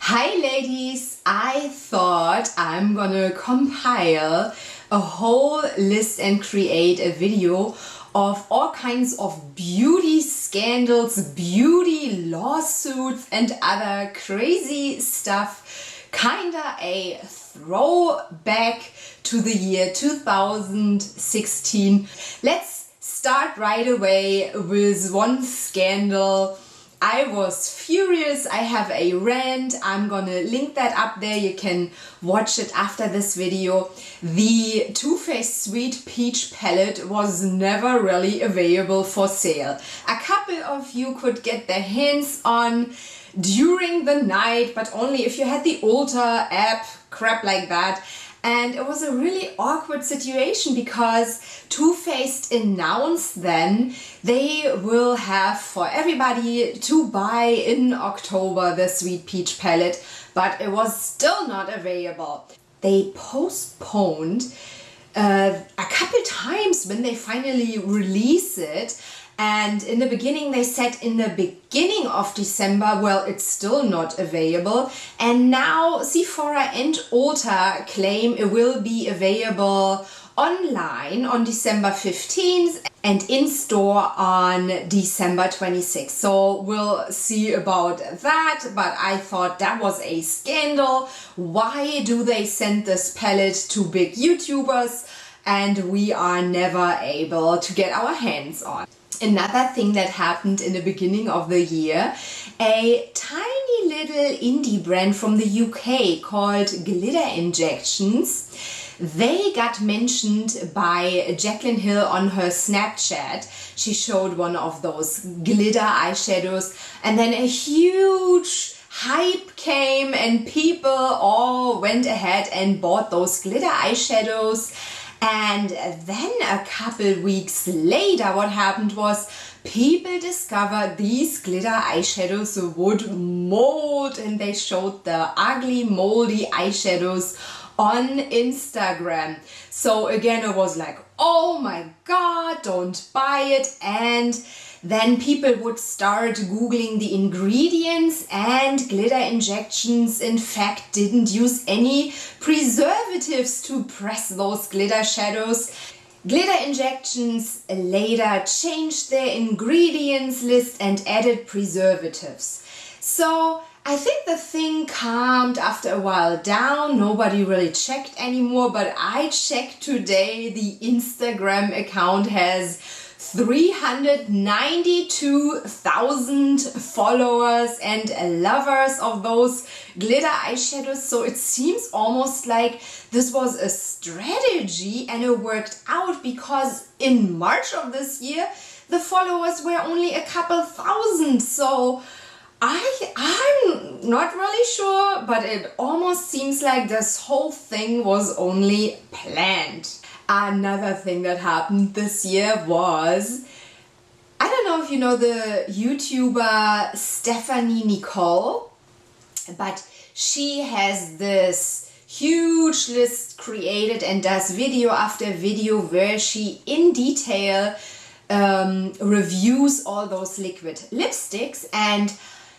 Hi ladies, I thought I'm gonna compile a whole list and create a video of all kinds of beauty scandals, beauty lawsuits and other crazy stuff. Kinda a throwback to the year 2016. Let's start right away with one scandal. I was furious. I have a rant. I'm gonna link that up there. You can watch it after this video. The Too Faced Sweet Peach palette was never really available for sale. A couple of you could get their hands on during the night, but only if you had the Ulta app, crap like that. And it was a really awkward situation because Too Faced announced then they will have for everybody to buy in October the Sweet Peach palette, but it was still not available. They postponed a couple times when they finally release it. And in the beginning they said in the beginning of December, well, it's still not available. And now Sephora and Ulta claim it will be available online on December 15th and in store on December 26th. So we'll see about that, but I thought that was a scandal. Why do they send this palette to big YouTubers and we are never able to get our hands on? Another thing that happened in the beginning of the year, a tiny little indie brand from the UK called Glitter Injections, they got mentioned by Jaclyn Hill on her Snapchat. She showed one of those glitter eyeshadows and then a huge hype came and people all went ahead and bought those glitter eyeshadows. And then a couple weeks later, what happened was people discovered these glitter eyeshadows would mold, and they showed the ugly moldy eyeshadows on Instagram. So again, it was like, oh my god, don't buy it. And then people would start googling the ingredients, and Glitter Injections in fact didn't use any preservatives to press those glitter shadows. Glitter Injections later changed their ingredients list and added preservatives. So I think the thing calmed after a while down. Nobody really checked anymore, but I checked today. The Instagram account has 392,000 followers and lovers of those glitter eyeshadows. So it seems almost like this was a strategy and it worked out, because in March of this year the followers were only a couple thousand. So I'm not really sure, but it almost seems like this whole thing was only planned. Another thing that happened this year was, I don't know if you know the YouTuber Stephanie Nicole, but she has this huge list created and does video after video where she in detail reviews all those liquid lipsticks. And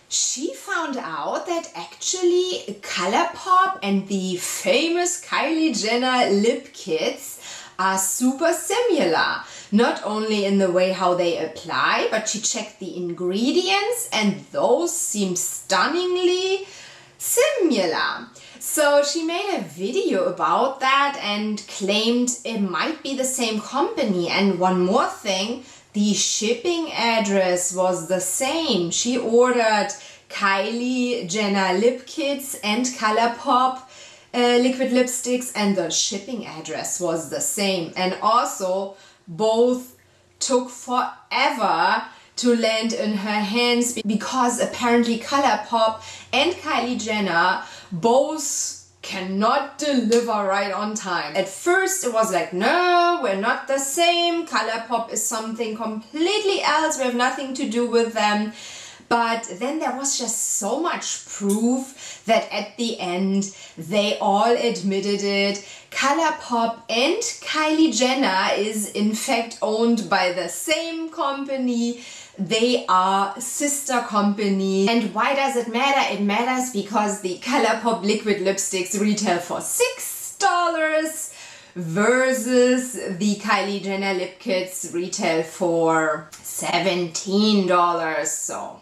she found out that actually Colorpop and the famous Kylie Jenner lip kits are super similar. Not only in the way how they apply, but she checked the ingredients and those seem stunningly similar. So she made a video about that and claimed it might be the same company. And one more thing, the shipping address was the same. She ordered Kylie Jenner lip kits and Colorpop liquid lipsticks, and the shipping address was the same. And also both took forever to land in her hands because apparently Colorpop and Kylie Jenner both cannot deliver right on time. At first it was like, no, we're not the same. Colorpop is something completely else. We have nothing to do with them. But then there was just so much proof that at the end they all admitted it. Colorpop and Kylie Jenner is in fact owned by the same company. They are sister company. And why does it matter? It matters because the Colorpop liquid lipsticks retail for $6 versus the Kylie Jenner lip kits retail for $17. So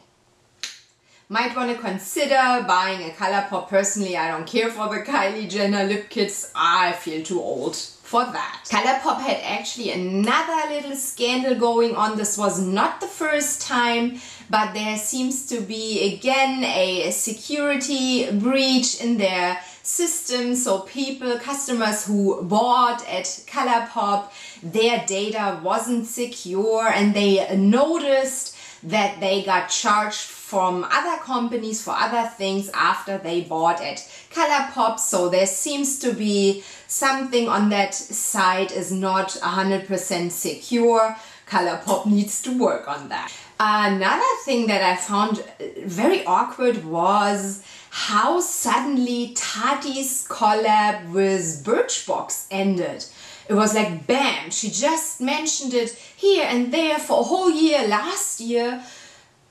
might want to consider buying a Colorpop. Personally, I don't care for the Kylie Jenner lip kits. I feel too old for that. Colorpop had actually another little scandal going on. This was not the first time, but there seems to be again a security breach in their system. So people, customers who bought at Colorpop, their data wasn't secure, and they noticed that they got charged from other companies for other things after they bought at Colorpop. So there seems to be something on that side is not 100% secure. Colorpop needs to work on that. Another thing that I found very awkward was how suddenly Tati's collab with Birchbox ended. It was like bam, she just mentioned it here and there for a whole year last year.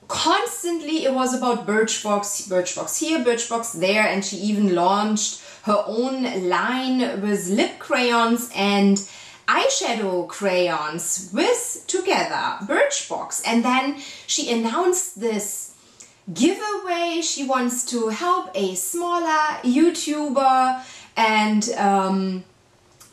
Constantly it was about Birchbox, Birchbox here, Birchbox there, and she even launched her own line with lip crayons and eyeshadow crayons with together Birchbox. And then she announced this giveaway. She wants to help a smaller YouTuber and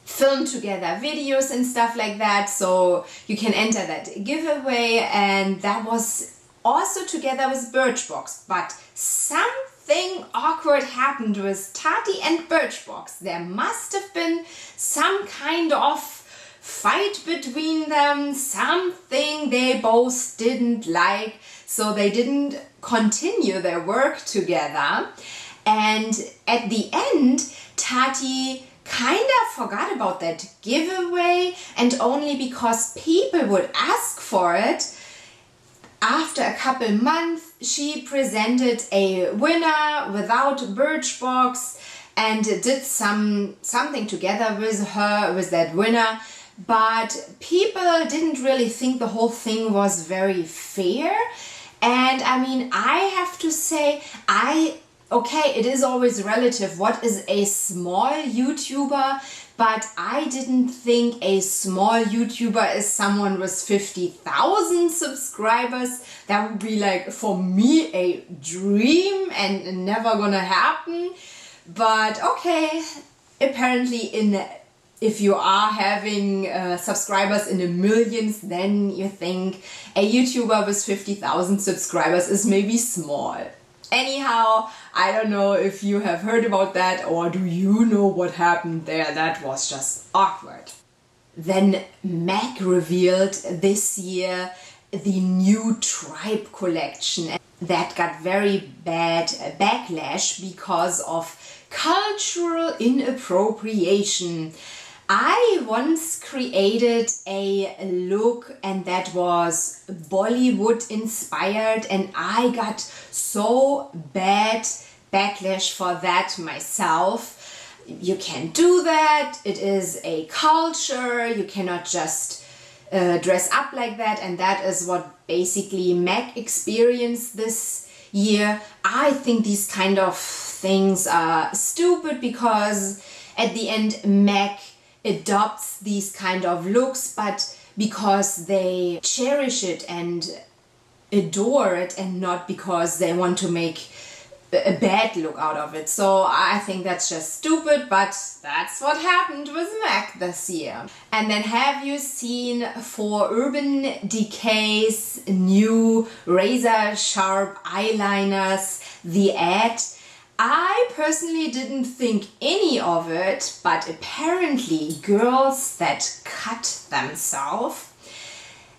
film together videos and stuff like that, so you can enter that giveaway, and that was also together with Birchbox. But something awkward happened with Tati and Birchbox. There must have been some kind of fight between them, something they both didn't like, so they didn't continue their work together. And at the end, Tati kind of forgot about that giveaway, and only because people would ask for it, after a couple months she presented a winner without Birchbox and did something together with her, with that winner. But people didn't really think the whole thing was very fair. And I mean, I have to say, okay, it is always relative. What is a small YouTuber? But I didn't think a small YouTuber is someone with 50,000 subscribers. That would be like, for me, a dream and never gonna happen. But okay, apparently if you are having subscribers in the millions, then you think a YouTuber with 50,000 subscribers is maybe small. Anyhow, I don't know if you have heard about that, or do you know what happened there? That was just awkward. Then MAC revealed this year the new Tripe Collection. That got very bad backlash because of cultural inappropriation. I once created a look and that was Bollywood inspired, and I got so bad backlash for that myself. You can't do that, it is a culture, you cannot just dress up like that, and that is what basically MAC experienced this year. I think these kind of things are stupid because at the end MAC adopts these kind of looks, but because they cherish it and adore it, and not because they want to make a bad look out of it. So I think that's just stupid, but that's what happened with MAC this year. And then have you seen for Urban Decay's new razor sharp eyeliners, the ad? I personally didn't think any of it, but apparently girls that cut themselves,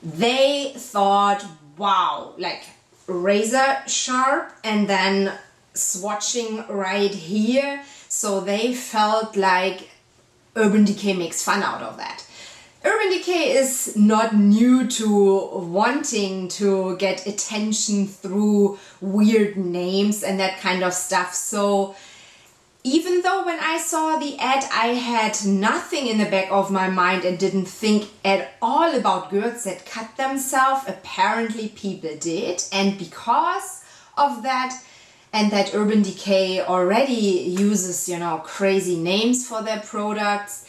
they thought, wow, like razor sharp and then swatching right here. So they felt like Urban Decay makes fun out of that. Urban Decay is not new to wanting to get attention through weird names and that kind of stuff. So Even though when I saw the ad, I had nothing in the back of my mind and didn't think at all about girls that cut themselves. Apparently people did, and because of that, and that Urban Decay already uses, you know, crazy names for their products,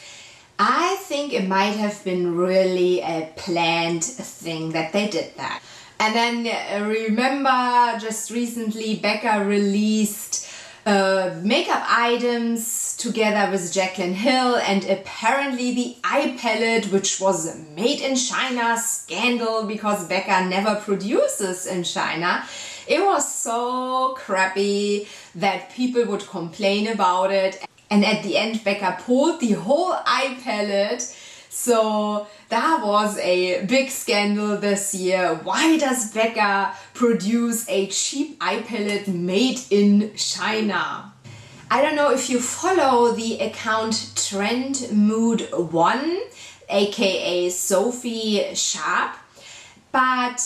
I think it might have been really a planned thing that they did that. And then remember, just recently Becca released makeup items together with Jaclyn Hill, and apparently the eye palette, which was a made in China scandal because Becca never produces in China, it was so crappy that people would complain about it, and at the end Becca pulled the whole eye palette. So that was a big scandal this year. Why does Becca produce a cheap eye palette made in China? I don't know if you follow the account Trend Mood 1, aka Sophie Sharp, but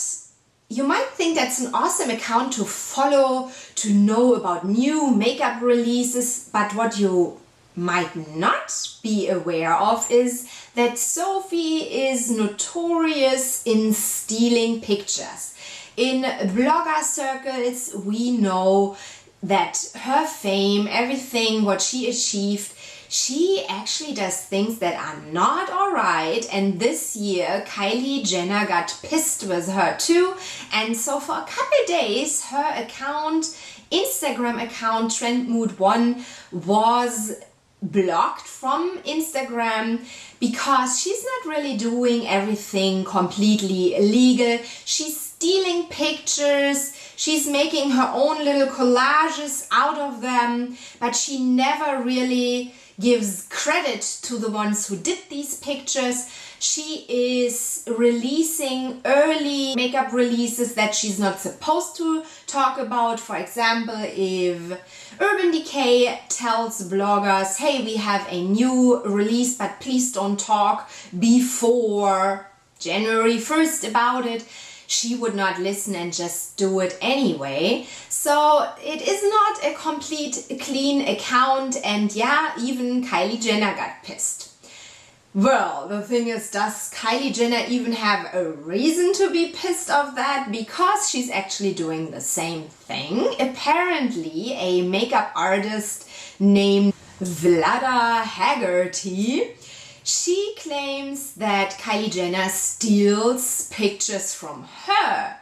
you might think that's an awesome account to follow, to know about new makeup releases, but what you might not be aware of is that Sophie is notorious in stealing pictures. In blogger circles, we know that her fame, everything what she achieved, she actually does things that are not alright, and this year Kylie Jenner got pissed with her too, and so for a couple days her account, Instagram account Trend Mood 1, was blocked from Instagram because she's not really doing everything completely illegal. She's stealing pictures, she's making her own little collages out of them, but she never really gives credit to the ones who did these pictures. She is releasing early makeup releases that she's not supposed to talk about. For example, if Urban Decay tells bloggers, hey, we have a new release, but please don't talk before January 1st about it, she would not listen and just do it anyway. So it is not a complete clean account, and yeah, even Kylie Jenner got pissed. Well, the thing is, does Kylie Jenner even have a reason to be pissed of that? Because she's actually doing the same thing. Apparently, a makeup artist named Vlada Haggerty, she claims that Kylie Jenner steals pictures from her.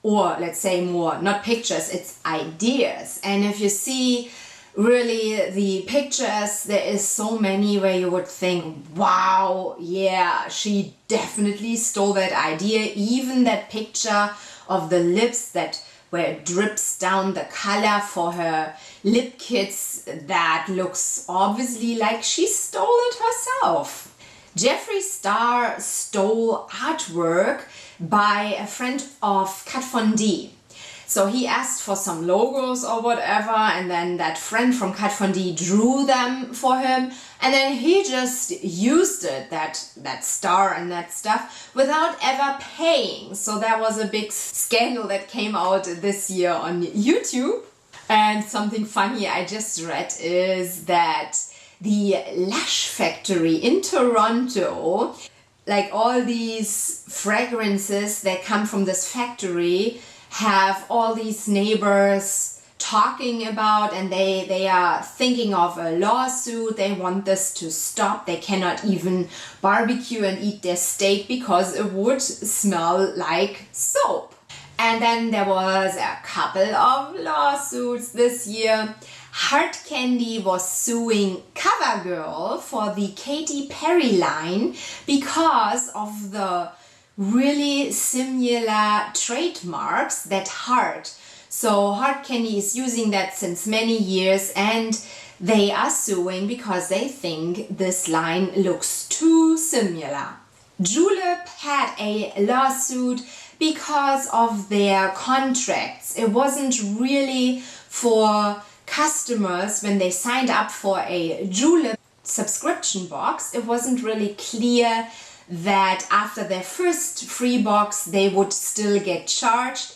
Or let's say more, not pictures, it's ideas. And if you see really the pictures, there is so many where you would think, wow, yeah, she definitely stole that idea. Even that picture of the lips that where it drips down the color for her lip kits, that looks obviously like she stole it herself. Jeffree Star stole artwork by a friend of Kat Von D. So he asked for some logos or whatever, and then that friend from Kat Von D drew them for him, and then he just used it, that star and that stuff, without ever paying. So that was a big scandal that came out this year on YouTube. And something funny I just read is that the Lush factory in Toronto, like all these fragrances that come from this factory, have all these neighbors talking about, and they are thinking of a lawsuit. They want this to stop. They cannot even barbecue and eat their steak because it would smell like soap. And then there was a couple of lawsuits this year. Hard Candy was suing CoverGirl for the Katy Perry line because of the really similar trademarks that Hard. So Hard Candy is using that since many years, and they are suing because they think this line looks too similar. Julep had a lawsuit because of their contracts. It wasn't really for customers when they signed up for a Julep subscription box. It wasn't really clear that after their first free box they would still get charged.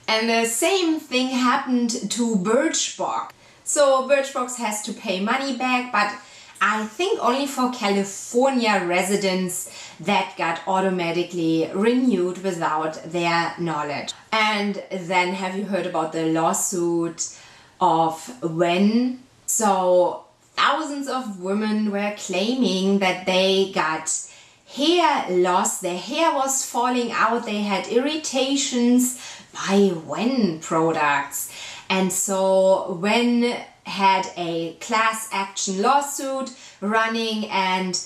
And the same thing happened to Birchbox. So Birchbox has to pay money back, but I think only for California residents that got automatically renewed without their knowledge. And then have you heard about the lawsuit of when? So thousands of women were claiming that they got hair loss, their hair was falling out, they had irritations by WRINKLE products. And so WRINKLE had a class action lawsuit running, and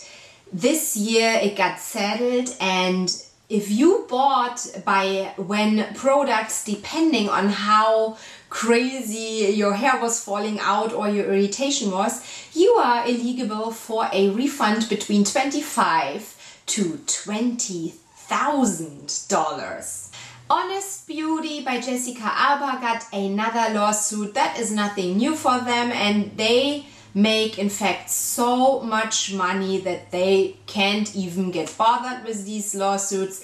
this year it got settled. And if you bought by WRINKLE products, depending on how crazy your hair was falling out or your irritation was, you are eligible for a refund between $25,000 to $20,000. Honest Beauty by Jessica Alba got another lawsuit. That is nothing new for them, and they make in fact so much money that they can't even get bothered with these lawsuits.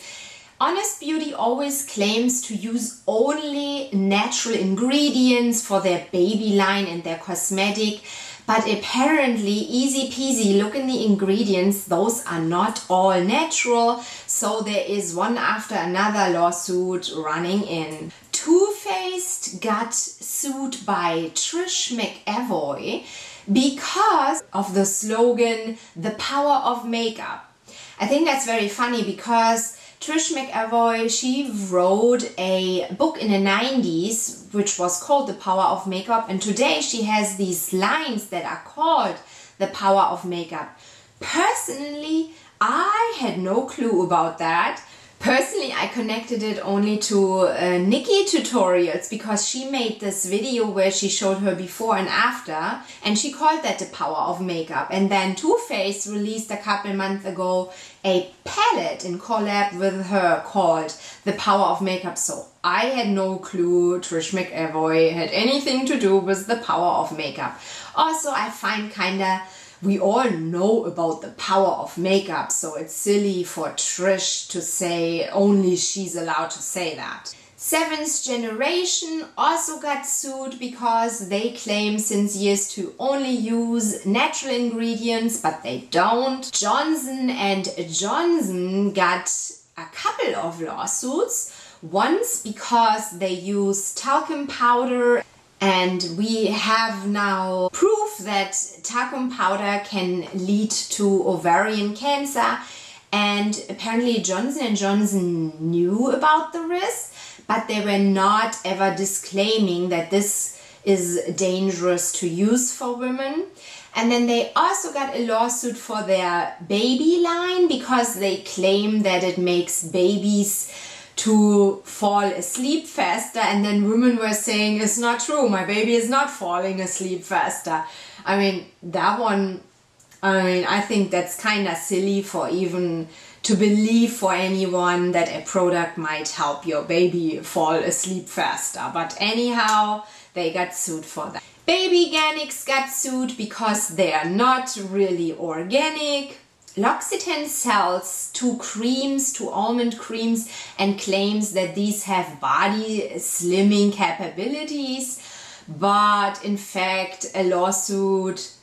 Honest Beauty always claims to use only natural ingredients for their baby line and their cosmetic, but apparently, easy peasy, look in the ingredients, those are not all natural. So there is one after another lawsuit running in. Too Faced got sued by Trish McEvoy because of the slogan, "The power of makeup." I think that's very funny because Trish McEvoy, she wrote a book in the 90s which was called The Power of Makeup, and today she has these lines that are called The Power of Makeup. Personally, I had no clue about that. Personally, I connected it only to Nikki tutorials because she made this video where she showed her before and after, and she called that The Power of Makeup. And then Too Faced released a couple months ago a palette in collab with her called The Power of Makeup. So I had no clue Trish McEvoy had anything to do with The Power of Makeup. Also, I find we all know about the power of makeup, so it's silly for Trish to say only she's allowed to say that. Seventh Generation also got sued because they claim since years to only use natural ingredients, but they don't. Johnson & Johnson got a couple of lawsuits. Once because they use talcum powder, and we have now proof that talcum powder can lead to ovarian cancer, and apparently Johnson & Johnson knew about the risk, but they were not ever disclaiming that this is dangerous to use for women. And then they also got a lawsuit for their baby line because they claim that it makes babies to fall asleep faster, and then women were saying it's not true, my baby is not falling asleep faster. I mean, that one, I think that's kind of silly for even to believe for anyone that a product might help your baby fall asleep faster. But anyhow, they got sued for that. Baby Organics got sued because they are not really organic. L'Occitane sells two almond creams, and claims that these have body slimming capabilities, but in fact a lawsuit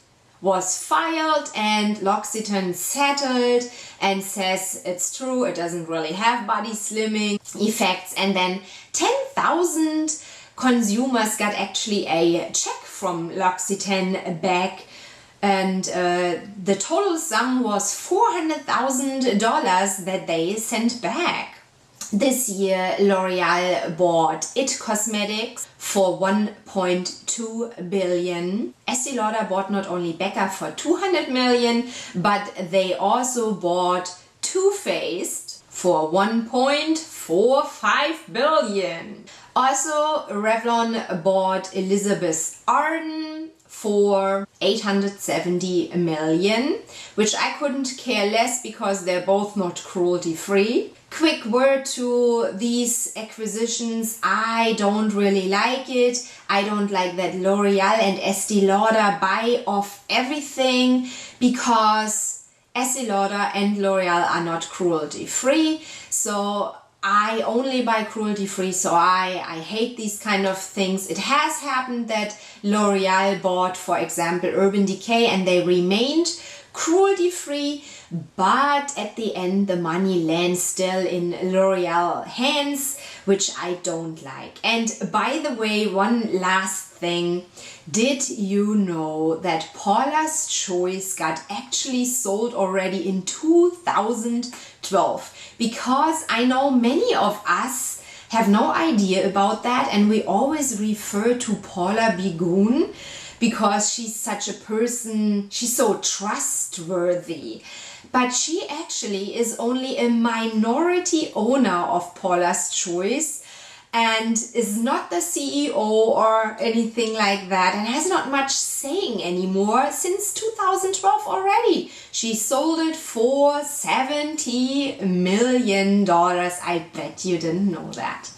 was filed and L'Occitane settled and says it's true, it doesn't really have body slimming effects. And then 10,000 consumers got actually a check from L'Occitane back, and the total sum was $400,000 that they sent back. This year L'Oreal bought IT Cosmetics for $1.2 billion. Estée Lauder bought not only Becca for $200 million, but they also bought Too Faced for $1.45 billion. Also, Revlon bought Elizabeth Arden for $870 million, which I couldn't care less because they're both not cruelty free. Quick word to these acquisitions, I don't really like it. I don't like that L'Oreal and Estée Lauder buy off everything because Estée Lauder and L'Oreal are not cruelty free. So I only buy cruelty free, so I hate these kind of things. It has happened that L'Oreal bought, for example, Urban Decay, and they remained cruelty free, but at the end the money lands still in L'Oreal hands, which I don't like. And by the way, one last thing, did you know that Paula's Choice got actually sold already in 2012? Because I know many of us have no idea about that, and we always refer to Paula Bigun because she's such a person, she's so trustworthy. But she actually is only a minority owner of Paula's Choice and is not the CEO or anything like that, and has not much saying anymore since 2012 already. She sold it for $70 million. I bet you didn't know that.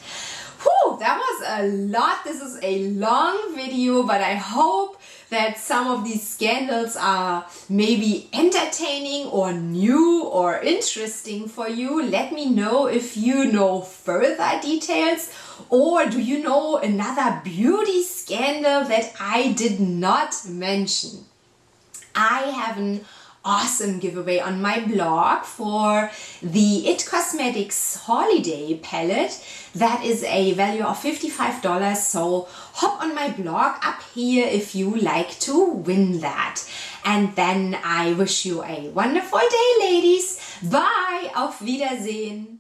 Whew, that was a lot. This is a long video, but I hope that some of these scandals are maybe entertaining or new or interesting for you. Let me know if you know further details, or do you know another beauty scandal that I did not mention. I have an awesome giveaway on my blog for the IT Cosmetics Holiday Palette. That is a value of $55, so hop on my blog up here if you like to win that. And then I wish you a wonderful day, ladies. Bye, auf Wiedersehen.